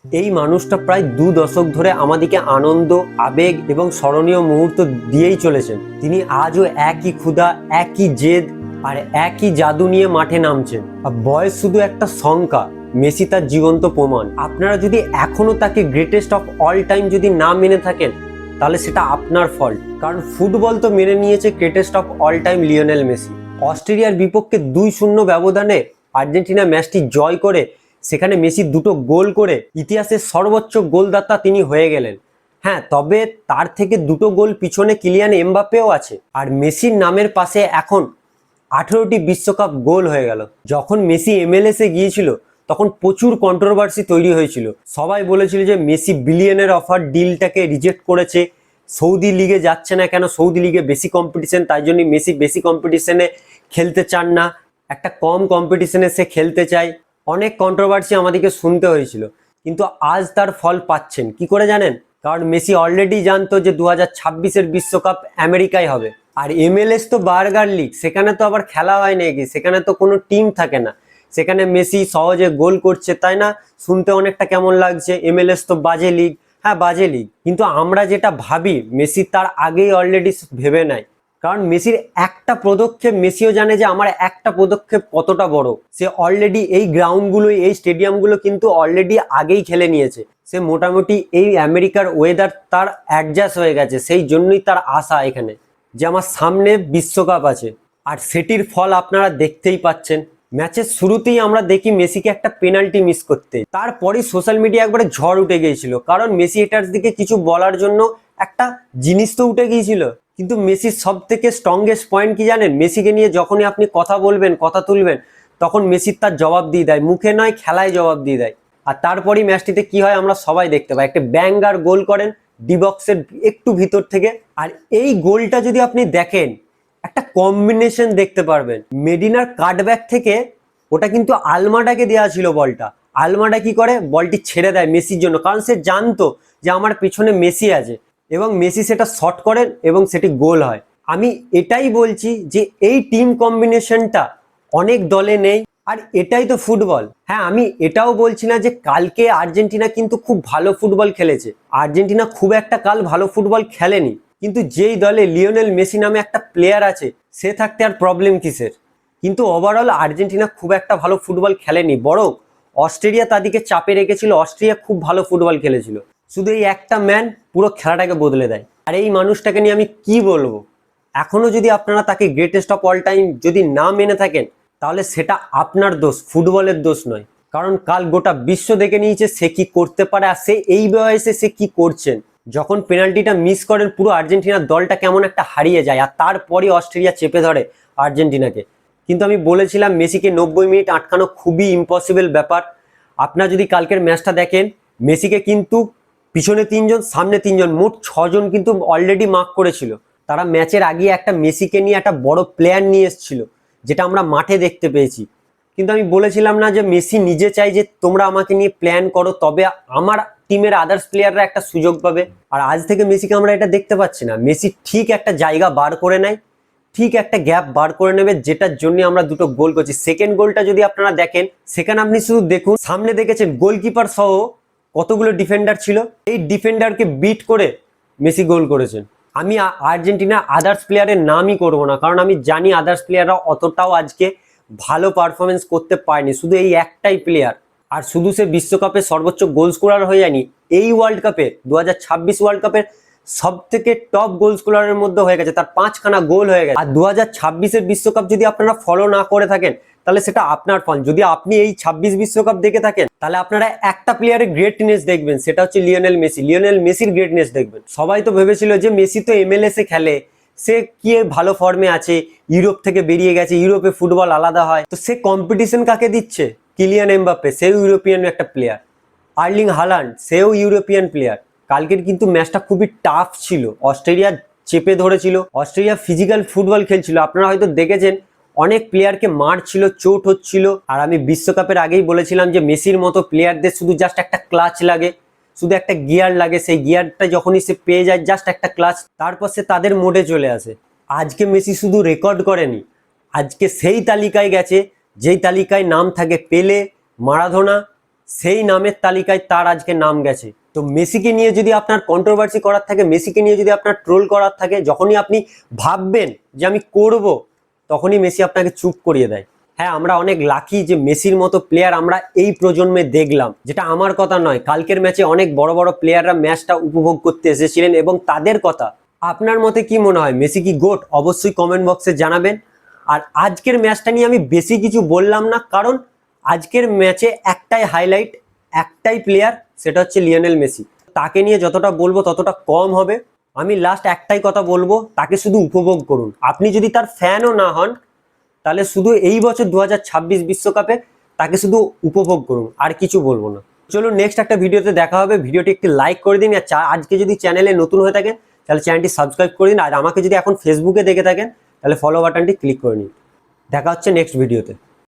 এই মানুষটা প্রায় 2 দশক ধরে আমাদেরকে আনন্দ, আবেগ এবং স্মরণীয় মুহূর্ত দিয়েই চলেছেন। তিনি আজও একই ক্ষুধা, একই জেদ আর একই জাদু নিয়ে মাঠে নামছেন। আর বয়স শুধু একটা সংখ্যা, মেসি তার জীবন্ত প্রমাণ। আপনারা যদি এখনো তাকে গ্রেটেস্ট অফ অল টাইম যদি না মেনে থাকেন, তাহলে সেটা আপনার ফল্ট। কারণ ফুটবল তো মেনে নিয়েছে greatest of all time Lionel Messi. অস্ট্রেলিয়ার বিপক্ষে 2-0 ব্যবধানে আর্জেন্টিনা ম্যাচটি জয় করে সেখানে মেসি 2টো গোল করে ইতিহাসের সর্বোচ্চ গোলদাতা তিনি হয়ে গেলেন। হ্যাঁ, তবে তার থেকে 2টো গোল পিছনে কিলিয়ান এমবাপ্পেও আছে। আর মেসির নামের পাশে এখন 18টি বিশ্বকাপ গোল হয়ে গেল। যখন মেসি MLS এ গিয়েছিল তখন প্রচুর কন্ট্রোভার্সি তৈরি হয়েছিল। সবাই বলেছিল যে মেসি বিলিয়নের অফার ডিলটাকে রিজেক্ট করেছে, সৌদি লিগে যাচ্ছে না কেন, সৌদি লিগে বেশি কম্পিটিশন, তাই জন্য মেসি বেশি কম্পিটিশনে খেলতে চান না, একটা কম কম্পিটিশনে সে খেলতে চায়। অনেক কন্ট্রোভার্সি আমাদেরকে শুনতে হয়েছিল, কিন্তু আজ তার ফল পাচ্ছেন। কি করে জানেন? কারণ মেসি অলরেডি জানতো যে 2026-এর বিশ্বকাপ আমেরিকায় হবে। আর MLS তো বার্গার লিগ, সেখানে তো আবার খেলা হয় নাকি, সেখানে তো কোনো টিম থাকে না, সেখানে মেসি সহজে গোল করছে, তাই না? শুনতে অনেকটা কেমন লাগছে, MLS তো বাজে লিগ। হ্যাঁ, বাজে লিগ, কিন্তু আমরা যেটা ভাবি মেসি তার আগেই অলরেডি ভেবে নেয়। কারণ মেসির একটা পদক্ষেপ, মেসিও জানে যে আমার একটা পদক্ষেপ কতটা বড়। সে অলরেডি এই গ্রাউন্ডগুলো, এই স্টেডিয়ামগুলো কিন্তু অলরেডি আগেই খেলে নিয়েছে। সে মোটামুটি এই আমেরিকার ওয়েদার তার অ্যাডজাস্ট হয়ে গেছে, সেই জন্যই তার আশা এখানে যে আমার সামনে বিশ্বকাপ আছে। আর সেটির ফল আপনারা দেখতেই পাচ্ছেন। ম্যাচের শুরুতেই আমরা দেখি মেসিকে একটা পেনাল্টি মিস করতে, তারপরেই সোশ্যাল মিডিয়া একবারে ঝড় উঠে গিয়েছিল। কারণ মেসি এটার দিকে কিছু বলার জন্য একটা জিনিস তো উঠে গিয়েছিল। কিন্তু মেসির সব থেকে স্ট্রংগেস্ট পয়েন্ট কি জানেন? মেসিকে নিয়ে যখনই আপনি কথা বলবেন, কথা তুলবেন, তখন মেসির তার জবাব দিয়ে দেয়, মুখে নয় খেলায় জবাব দিয়ে দেয়। আর তারপরই ম্যাচটিতে কি হয় আমরা সবাই দেখতে পাই, একটা ব্যাঙ্গার গোল করেন ডি বক্সের একটু ভিতর থেকে। আর এই গোলটা যদি আপনি দেখেন, একটা কম্বিনেশন দেখতে পারবেন। মেডিনার কাটব্যাক থেকে ওটা কিন্তু আলমাডাকে দেওয়া ছিল বলটা। আলমাডা কি করে, বলটি ছেড়ে দেয় মেসির জন্য, কারণ সে জানতো যে আমার পিছনে মেসি আছে, এবং মেসি সেটা শট করেন এবং সেটি গোল হয়। আমি এটাই বলছি যে এই টিম কম্বিনেশনটা অনেক দলে নেই, আর এটাই তো ফুটবল। হ্যাঁ, আমি এটাও বলছি না যে কালকে আর্জেন্টিনা কিন্তু খুব ভালো ফুটবল খেলেছে, আর্জেন্টিনা খুব একটা কাল ভালো ফুটবল খেলেনি। কিন্তু যেই দলে লিওনেল মেসি নামে একটা প্লেয়ার আছে, সে থাকতে আর প্রবলেম কিসের? কিন্তু ওভারঅল আর্জেন্টিনা খুব একটা ভালো ফুটবল খেলেনি, বরং অস্ট্রেলিয়া তাদেরকে চাপে রেখেছিল। অস্ট্রেলিয়া খুব ভালো ফুটবল খেলেছিল, শুধু এই একটা ম্যান পুরো খেলাটাকে বদলে দেয়। আর এই মানুষটাকে নিয়ে আমি কি বলবো? এখনো যদি আপনারা তাকে গ্রেটেস্ট অফ অল টাইম যদি না মেনে থাকেন, তাহলে সেটা আপনার দোষ, ফুটবলের দোষ নয়। কারণ কাল গোটা বিশ্ব দেখে নিয়েছে সে কি করতে পারে, আর সে এই বয়সে সে কি করছেন। যখন পেনাল্টিটা মিস করেন, পুরো আর্জেন্টিনার দলটা কেমন একটা হারিয়ে যায়, আর তারপরই অস্ট্রেলিয়া চেপে ধরে আর্জেন্টিনাকে। কিন্তু আমি বলেছিলাম মেসিকে 90 মিনিট আটকানো খুবই ইম্পসিবল ব্যাপার। আপনারা যদি কালকের ম্যাচটা দেখেন, মেসিকে কিন্তু পিছনে 3জন, সামনে 3জন, মোট 6জন কিন্তু অলরেডি মার্ক করেছিল। তারা ম্যাচের আগে একটা মেসিকে নিয়ে একটা বড় প্ল্যান নিয়ে এসেছিল, যেটা আমরা মাঠে দেখতে পেয়েছি। কিন্তু আমি বলেছিলাম না যে মেসি নিজে চাই যে তোমরা আমাকে নিয়ে প্ল্যান করো, তবে আমার টিমের আদার্স প্লেয়াররা একটা সুযোগ পাবে। আর আজ থেকে মেসিকে আমরা এটা দেখতে পাচ্ছি না। মেসি ঠিক একটা জায়গা বার করে নেয়, ঠিক একটা গ্যাপ বার করে নেবে, যেটার জন্য আমরা 2টো গোল করছি। সেকেন্ড গোলটা যদি আপনারা দেখেন, সেখানে আপনি শুধু দেখুন, সামনে দেখেছেন গোলকিপার সহ কতগুলো ডিফেন্ডার ছিল, এই ডিফেন্ডারকে বিট করে মেসি গোল করেছেন। আমি আর্জেন্টিনার আদার্স প্লেয়ারের নামই করব না, কারণ আমি জানি আদার্স প্লেয়াররা অতটাও আজকে ভালো পারফরমেন্স করতে পারেনি, শুধু এই একটাই প্লেয়ার। আর শুধু সে বিশ্বকাপে সর্বোচ্চ গোল স্কোরার হয়ে যায়নি, এই ওয়ার্ল্ড কাপে 2026 ওয়ার্ল্ড কাপের সব থেকে টপ গোল স্কোরারের মধ্যে হয়ে গেছে, তার 5খানা গোল হয়ে গেছে। আর 2026-এর বিশ্বকাপ যদি আপনারা ফলো না করে থাকেন, তাহলে সেটা আপনার ফল। যদি আপনি এই 26 বিশ্বকাপ দেখে থাকেন, তাহলে আপনারা একটা প্লেয়ারের গ্রেটনেস দেখবেন, সেটা হচ্ছে লিওনেল মেসি। লিওনেল মেসির গ্রেটনেস দেখবেন। সবাই তো ভেবেছিল যে মেসি তো MLS এ খেলে, সে কি ভালো ফর্মে আছে, ইউরোপ থেকে বেরিয়ে গেছে, ইউরোপে ফুটবল আলাদা হয়, তো সে কম্পিটিশন কাকে দিচ্ছে? কিলিয়ান এমবাপ্পে, সেও ইউরোপিয়ান একটা প্লেয়ার। আর্লিং হালান্ড, সেও ইউরোপিয়ান প্লেয়ার। কালকের কিন্তু ম্যাচটা খুবই টাফ ছিল, অস্ট্রেলিয়া চেপে ধরেছিল, অস্ট্রেলিয়া ফিজিক্যাল ফুটবল খেলছিল। আপনারা হয়তো দেখেছেন অনেক প্লেয়ারকে মারছিল, চোট হচ্ছিল। আর আমি বিশ্বকাপের আগেই বলেছিলাম যে মেসির মতো প্লেয়ারদের শুধু জাস্ট একটা ক্লাচ লাগে, শুধু একটা গিয়ার লাগে, সেই গিয়ারটা যখনই সে পেয়ে যায়, জাস্ট একটা ক্লাচ, তারপর সে তাদের মোডে চলে আসে। আজকে মেসি শুধু রেকর্ড করেনি, আজকে সেই তালিকায় গেছে যেই তালিকায় নাম থাকে পেলে, মারাদোনা, সেই নামের তালিকায় তার আজকে নাম গেছে। তো মেসিকে নিয়ে যদি আপনার কন্ট্রোভার্সি করার থাকে, মেসিকে নিয়ে যদি আপনার ট্রোল করার থাকে, যখনই আপনি ভাববেন যে আমি করব, তখনই মেসি আপনাকে চুপ করিয়ে দেয়। হ্যাঁ, আমরা অনেক লাকি যে মেসির মতো প্লেয়ার আমরা এই প্রজন্মে দেখলাম। যেটা আমার কথা নয়, কালকের ম্যাচে অনেক বড় বড় প্লেয়াররা ম্যাচটা উপভোগ করতে এসেছিলেন এবং তাদের কথা। আপনার মতে কি মনে হয়, মেসি কি গোট? অবশ্যই কমেন্ট বক্সে জানাবেন। আর আজকের ম্যাচটা নিয়ে আমি বেশি কিছু বললাম না, কারণ আজকের ম্যাচে একটাই হাইলাইট, একটাই প্লেয়ার, সেটা হচ্ছে লিওনেল মেসি। তাকে নিয়ে যতটা বলবো ততটা কম হবে। আমি লাস্ট একটাই কথা বলবো, তাকে শুধু উপভোগ করুন। আপনি যদি তার ফ্যানও না হন, তাহলে শুধু এই বছর 2026 বিশ্বকাপে তাকে শুধু উপভোগ করুন, আর কিছু বলবো না। চলুন নেক্সট একটা ভিডিওতে দেখা হবে। ভিডিওটি একটি লাইক করে দিন, আর আজকে যদি চ্যানেলে নতুন হয়ে থাকেন তাহলে চ্যানেলটি সাবস্ক্রাইব করে দিন, আর আমাকে যদি এখন ফেসবুকে দেখে থাকেন তাহলে ফলো বাটনটি ক্লিক করে নিন। দেখা হচ্ছে নেক্সট ভিডিওতে।